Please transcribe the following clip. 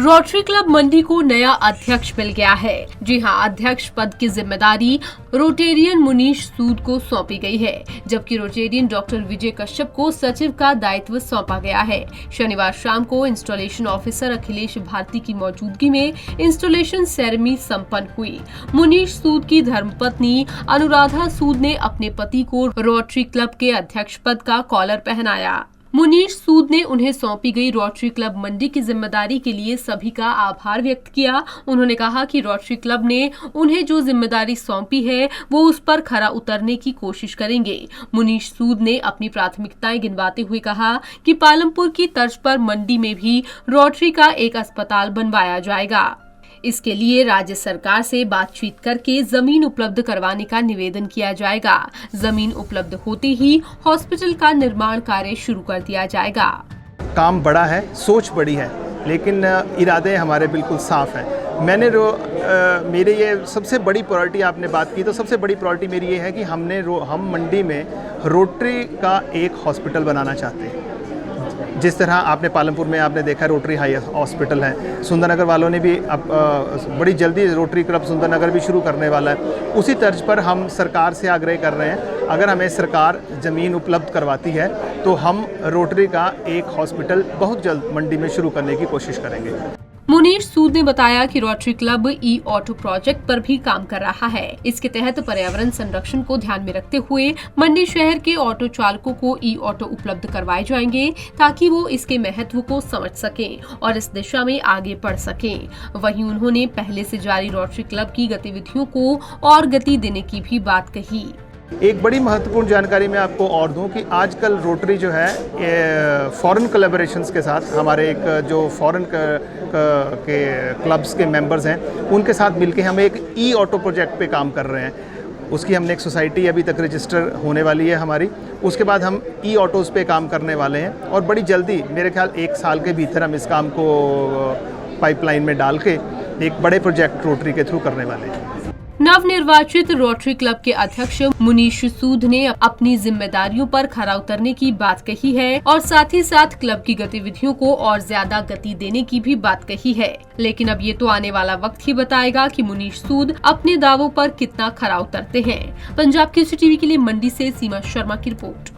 Rotary club मंडी को नया अध्यक्ष मिल गया है। जी हां, अध्यक्ष पद की जिम्मेदारी रोटेरियन मुनीश सूद को सौंपी गई है, जबकि रोटेरियन डॉक्टर विजय कश्यप को सचिव का दायित्व सौंपा गया है। शनिवार शाम को इंस्टॉलेशन ऑफिसर अखिलेश भारती की मौजूदगी में इंस्टॉलेशन सेरेमनी संपन्न हुई। मुनीश सूद की धर्मपत्नी अनुराधा सूद ने अपने पति को रोटरी क्लब के अध्यक्ष पद का कॉलर पहनाया। मुनीश सूद ने उन्हें सौंपी गई रोटरी क्लब मंडी की जिम्मेदारी के लिए सभी का आभार व्यक्त किया। उन्होंने कहा कि रोटरी क्लब ने उन्हें जो जिम्मेदारी सौंपी है वो उस पर खरा उतरने की कोशिश करेंगे। मुनीश सूद ने अपनी प्राथमिकताएं गिनवाते हुए कहा कि पालमपुर की तर्ज पर मंडी में भी रोटरी का एक अस्पताल बनवाया जाएगा। इसके लिए राज्य सरकार से बातचीत करके जमीन उपलब्ध करवाने का निवेदन किया जाएगा। जमीन उपलब्ध होते ही हॉस्पिटल का निर्माण कार्य शुरू कर दिया जाएगा। काम बड़ा है, सोच बड़ी है, लेकिन इरादे हमारे बिल्कुल साफ हैं। मेरे ये सबसे बड़ी प्रायोरिटी, आपने बात की तो सबसे बड़ी प्रायोरिटी मेरी ये है कि हम मंडी में रोटरी का एक हॉस्पिटल बनाना चाहते हैं। जिस तरह आपने पालमपुर में आपने देखा रोटरी हाई हॉस्पिटल है, सुंदरनगर वालों ने भी अब बड़ी जल्दी रोटरी क्लब सुंदरनगर भी शुरू करने वाला है। उसी तर्ज पर हम सरकार से आग्रह कर रहे हैं, अगर हमें सरकार ज़मीन उपलब्ध करवाती है तो हम रोटरी का एक हॉस्पिटल बहुत जल्द मंडी में शुरू करने की कोशिश करेंगे। मुनीश सूद ने बताया कि रोटरी क्लब ई ऑटो प्रोजेक्ट पर भी काम कर रहा है। इसके तहत पर्यावरण संरक्षण को ध्यान में रखते हुए मंडी शहर के ऑटो चालकों को ई ऑटो उपलब्ध करवाए जाएंगे, ताकि वो इसके महत्व को समझ सकें और इस दिशा में आगे बढ़ सकें। वहीं उन्होंने पहले से जारी रोटरी क्लब की गतिविधियों को और गति देने की भी बात कही। एक बड़ी महत्वपूर्ण जानकारी मैं आपको और दूं कि आजकल रोटरी जो है फॉरेन कोलैबोरेशंस के साथ, हमारे एक जो फॉरेन के क्लब्स के मेंबर्स हैं उनके साथ मिलके हम एक ई ऑटो प्रोजेक्ट पे काम कर रहे हैं। उसकी हमने एक सोसाइटी अभी तक रजिस्टर होने वाली है हमारी। उसके बाद हम ई ऑटोज़ पे काम करने वाले हैं और बड़ी जल्दी, मेरे ख्याल 1 साल के भीतर हम इस काम को पाइपलाइन में डाल के एक बड़े प्रोजेक्ट रोटरी के थ्रू करने वाले हैं। नवनिर्वाचित रोटरी क्लब के अध्यक्ष मुनीश सूद ने अपनी जिम्मेदारियों पर खरा उतरने की बात कही है और साथ ही साथ क्लब की गतिविधियों को और ज्यादा गति देने की भी बात कही है। लेकिन अब ये तो आने वाला वक्त ही बताएगा कि मुनीश सूद अपने दावों पर कितना खरा उतरते हैं। पंजाब केसरी टीवी के लिए मंडी से सीमा शर्मा की रिपोर्ट।